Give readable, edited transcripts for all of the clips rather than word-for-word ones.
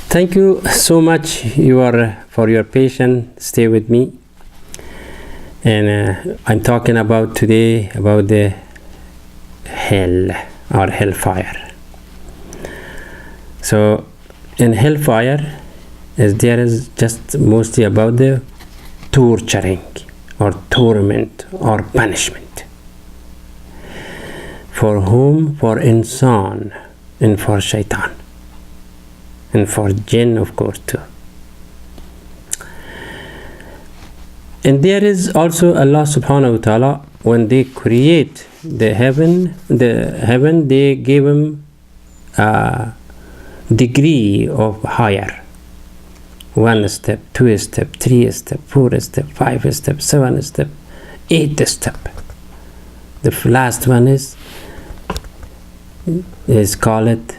Thank you so much for your patience. Stay with me. And I'm talking about today about the hell or hellfire. So in hellfire, there is just mostly about the torturing or torment or punishment. For whom? For insan and for shaitan. And for jinn, of course, too. And there is also Allah subhanahu wa ta'ala, when they create the heaven, they give him a degree of higher. 1 step, 2 step, 3 step, 4 step, 5 step, 7 step, 8 step. The last one is called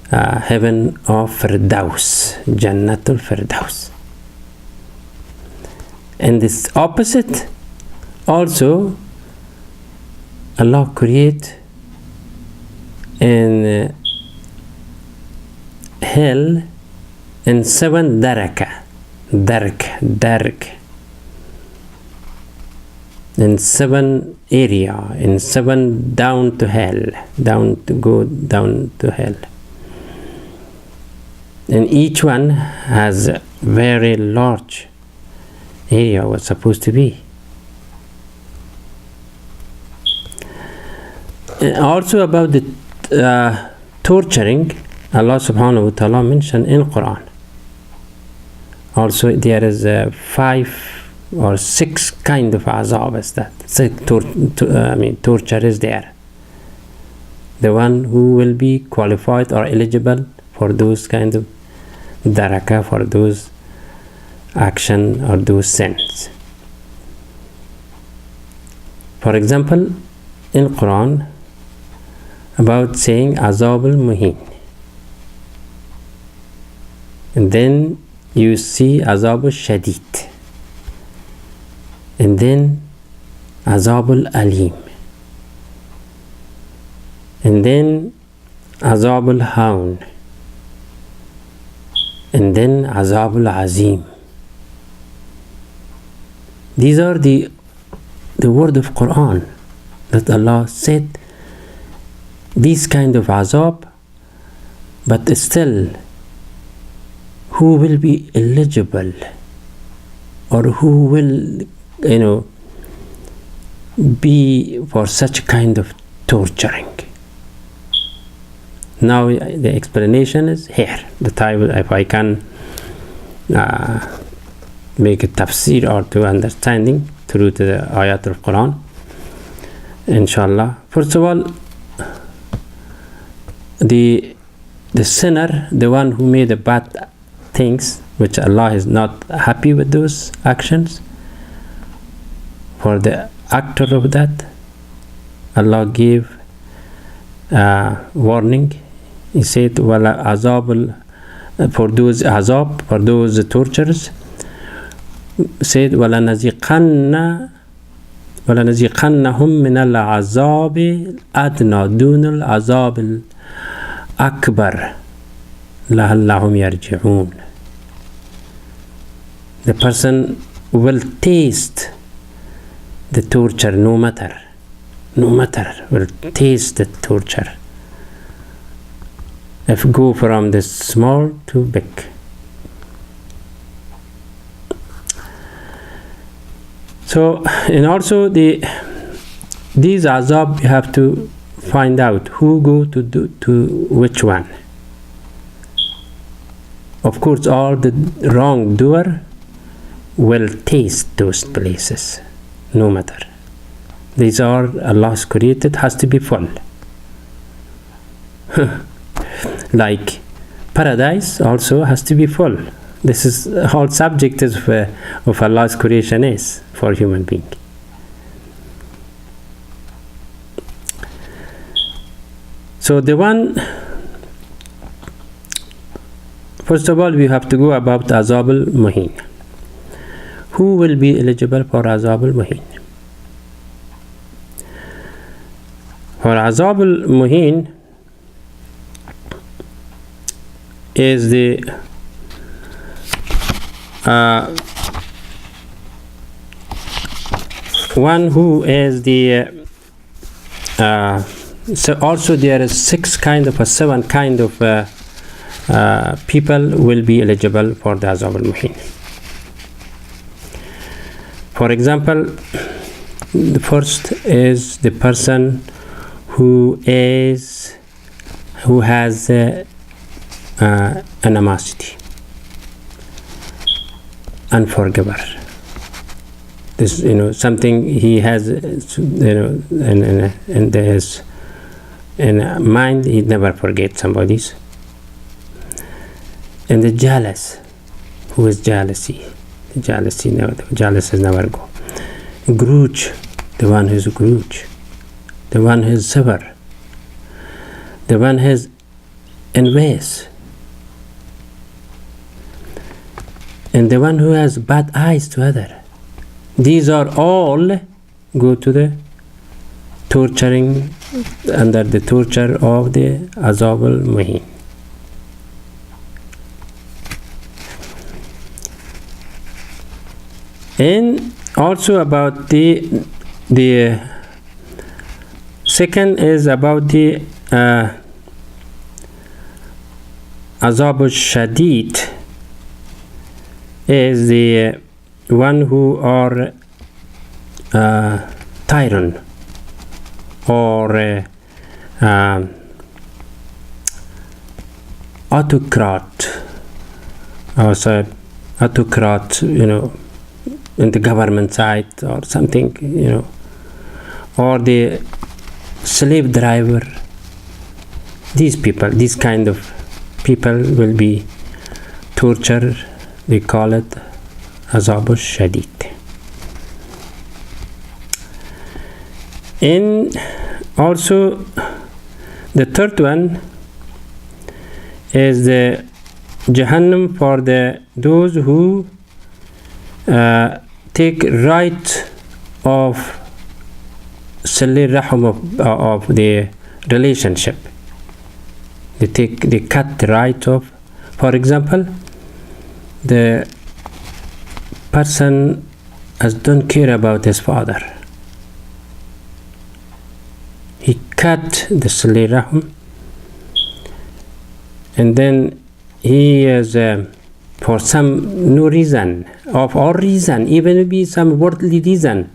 heaven of Firdaus, Jannatul Firdaus. And this opposite also Allah create in hell in 7 dark in 7 area, in 7 down to hell, down to hell. And each one has a very large area was supposed to be. And also about the torturing, Allah subhanahu wa ta'ala mentioned in Quran. Also there is 5 or 6 kind of azab is that. Torture is there. The one who will be qualified or eligible for those kind of daraka, for those action or those sins. For example, in Quran about saying azab al-muhin, and then you see azab al-shadid, and then azab al-alim, and then azab al-hawn, and then azab al-azim. These are the word of Quran that Allah said these kind of azab, but still who will be eligible or who will be for such kind of torturing. Now the explanation is here. The time, if I can make a tafsir or to understanding through the ayat of Quran, inshallah. First of all, the sinner, the one who made the bad things, which Allah is not happy with those actions, for the actor of that, Allah gave warning. He said, "Wala azab for those azab, for those tortures." Said, "Wala naziqannahum min al-azab adna dun al-azab al-akbar la'allahum yarji'un." The person will taste the torture, no matter, will taste the torture. If go from the small to big. So, and also these azab, you have to find out who go to which one. Of course, all the wrongdoer will taste those places, no matter. These are Allah's created, has to be full. Like paradise also has to be full. This is the whole subject of Allah's creation is for human being. So the one, first of all, we have to go about azab al-muhin. Who will be eligible for azab al-muhin? For azab al-muhin, is the one who is the so also there is seven kind of people will be eligible for the Azab al-Muhin. For example, the first is the person who has animosity, unforgiver. This, something he has, and there's in mind, he never forgets somebody's. And the jealous, who is jealousy. The jealousy never go. Grudge, the one who's grudge. The one who's sever. The one who's envious. And the one who has bad eyes to other. These are all go to the torturing, under the torture of the Azab al-Muhin. And also about the second is about the Azab al-Shadid, is the one who are tyrant or autocrat, also autocrat, in the government side or something, or the slave driver. These kind of people will be tortured. They call it Azab al-Shadid. And also the third one is the Jahannam for those who take right of Salir Rahim of the relationship. They cut the right of, for example, the person don't care about his father. He cut the Salir Rahim, and then he is for some no reason, of all reason, even maybe some worldly reason,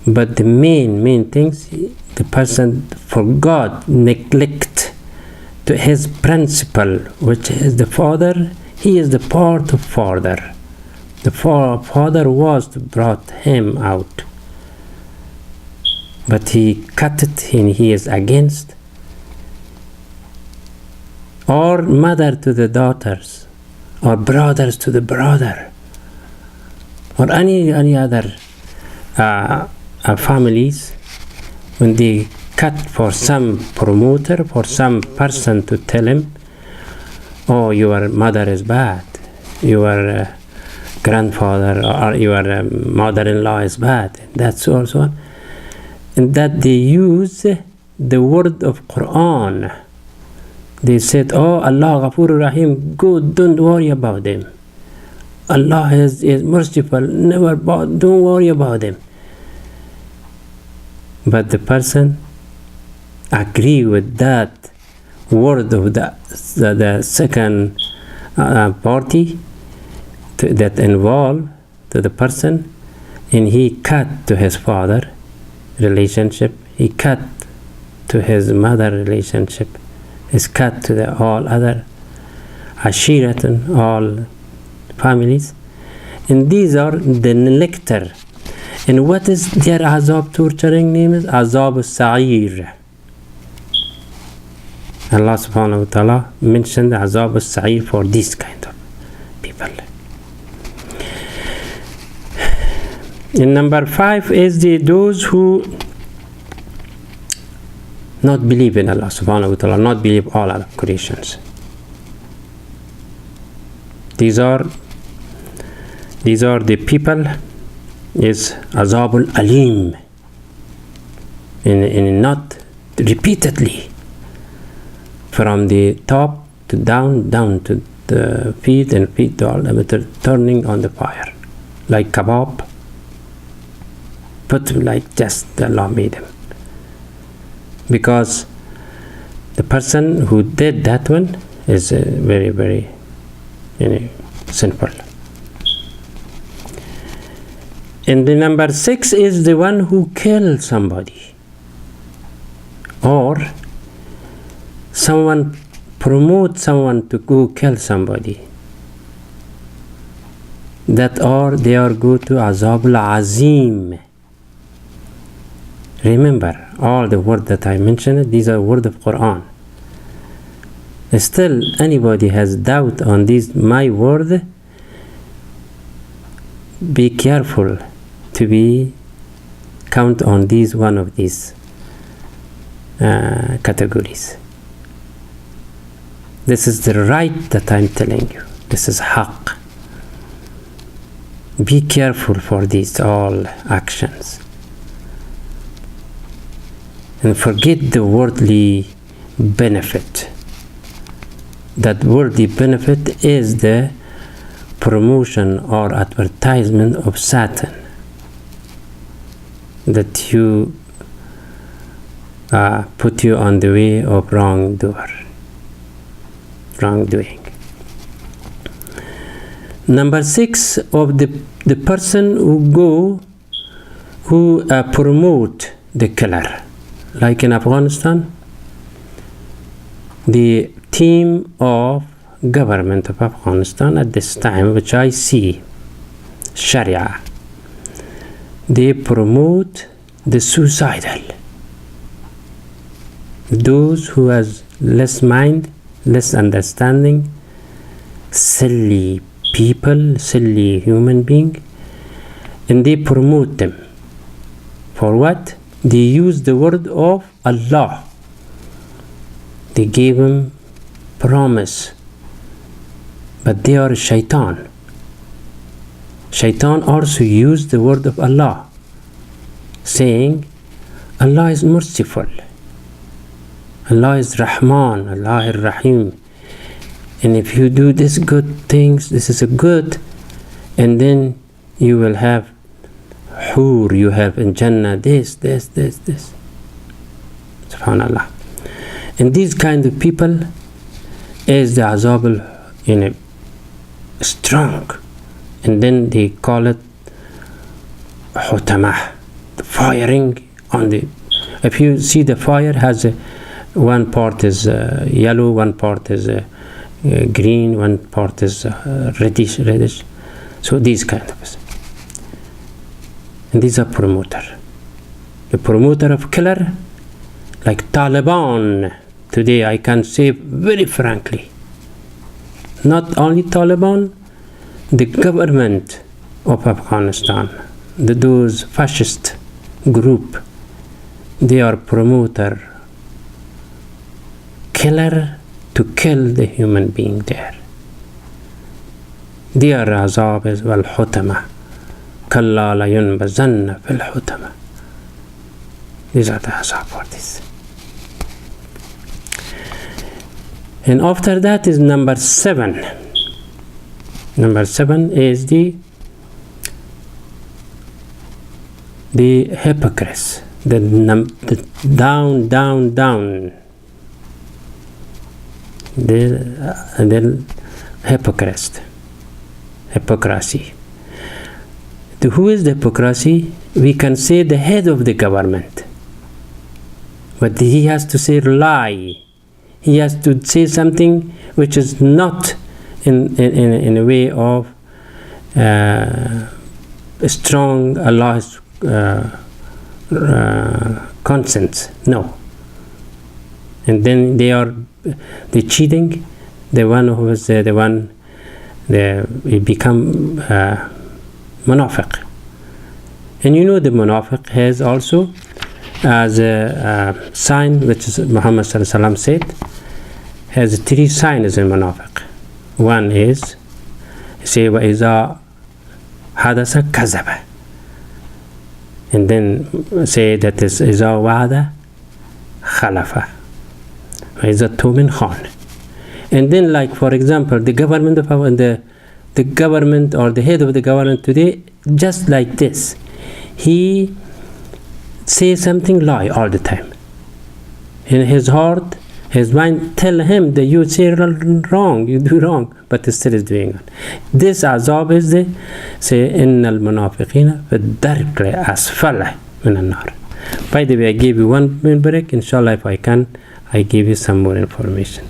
but the main things, the person forgot, neglect to his principle, which is the father. He is the part of father. The father was brought him out, but he cut it, and he is against. Or mother to the daughters, or brothers to the brother, or any other families, when they cut for some promoter, for some person to tell him, oh, your mother is bad, your grandfather or your mother-in-law is bad, that's also, and that they use the word of Quran. They said, oh, Allah Ghafur Rahim, good, don't worry about them. Allah is merciful, don't worry about them. But the person agree with that word of the second party that involved to the person, and he cut to his father relationship, he cut to his mother relationship, is cut to the all other Ashiratan, all families. And these are the nectar. And what is their Azab torturing name is? Azab al-Sa'ir. Allah subhanahu wa ta'ala mentioned Azab al-Sa'ir for this kind of people. And number 5 is those who not believe in Allah subhanahu wa ta'ala, not believe all other creations. These are the people is Azabul Alim, and not repeatedly from the top to down to the feet and feet to all turning on the fire like kebab, but like just Allah made him, because the person who did that one is very, very sinful. And the number 6 is the one who kills somebody, or someone promotes someone to go kill somebody, that or they are go to Azabul Azim. Remember all the words that I mentioned, these are words of Quran. Still anybody has doubt on this my word, be careful to be count on these one of these categories. This is the right that I'm telling you. This is haqq. Be careful for these all actions. And forget the worldly benefit. That worldly benefit is the promotion or advertisement of Satan, that you put you on the way of wrongdoing. Number 6 of the person who promote the killer, like in Afghanistan, the team of government of Afghanistan at this time, which I see Sharia, they promote the suicidal, those who has less mind, less understanding, silly people, silly human being, and they promote them. For what? They use the word of Allah. They gave him promise, but they are shaitan. Shaitan also used the word of Allah, saying Allah is merciful, Allah is Rahman, Allah is Rahim, and if you do this good things, this is a good, and then you will have hur, you have in Jannah this. Subhanallah. And these kind of people is the azab strong, and then they call it hutamah, the firing on the. If you see the fire has one part is yellow, one part is green, one part is reddish. So these kind of, and these are the promoter of killer, like Taliban. Today I can say very frankly, not only Taliban, the government of Afghanistan, those fascist group, they are promoter killer to kill the human being there. Their azab is wal hutama, kalla la yunbazanna fil hutama. These are the azab for this. And after that is number 7. Number 7 is the hypocrites, the down, the hypocrisy. Who is the hypocrisy? We can say the head of the government, but he has to say lie. He has to say something which is not in a way of strong Allah's consent. No. And then they cheating. The one who is he become munafiq. And you know the munafiq has also as a sign, which is Muhammad sallallahu alaihi wasallam said, has 3 signs in munafiq. One is, say, wa iza hadasa kazaba, and then say that is iza wa'ada khalafa, wa iza tumin khan. And then, like for example, the government of our, the government or the head of the government today, just like this, he says something lie all the time. In his heart, his mind tell him that you say wrong, you do wrong, but he still is doing it. This azab is the say إن المنافقين في الدرك الأسفل من النار. By the way, I gave you 1 minute break. Inshallah, if I can, I give you some more information.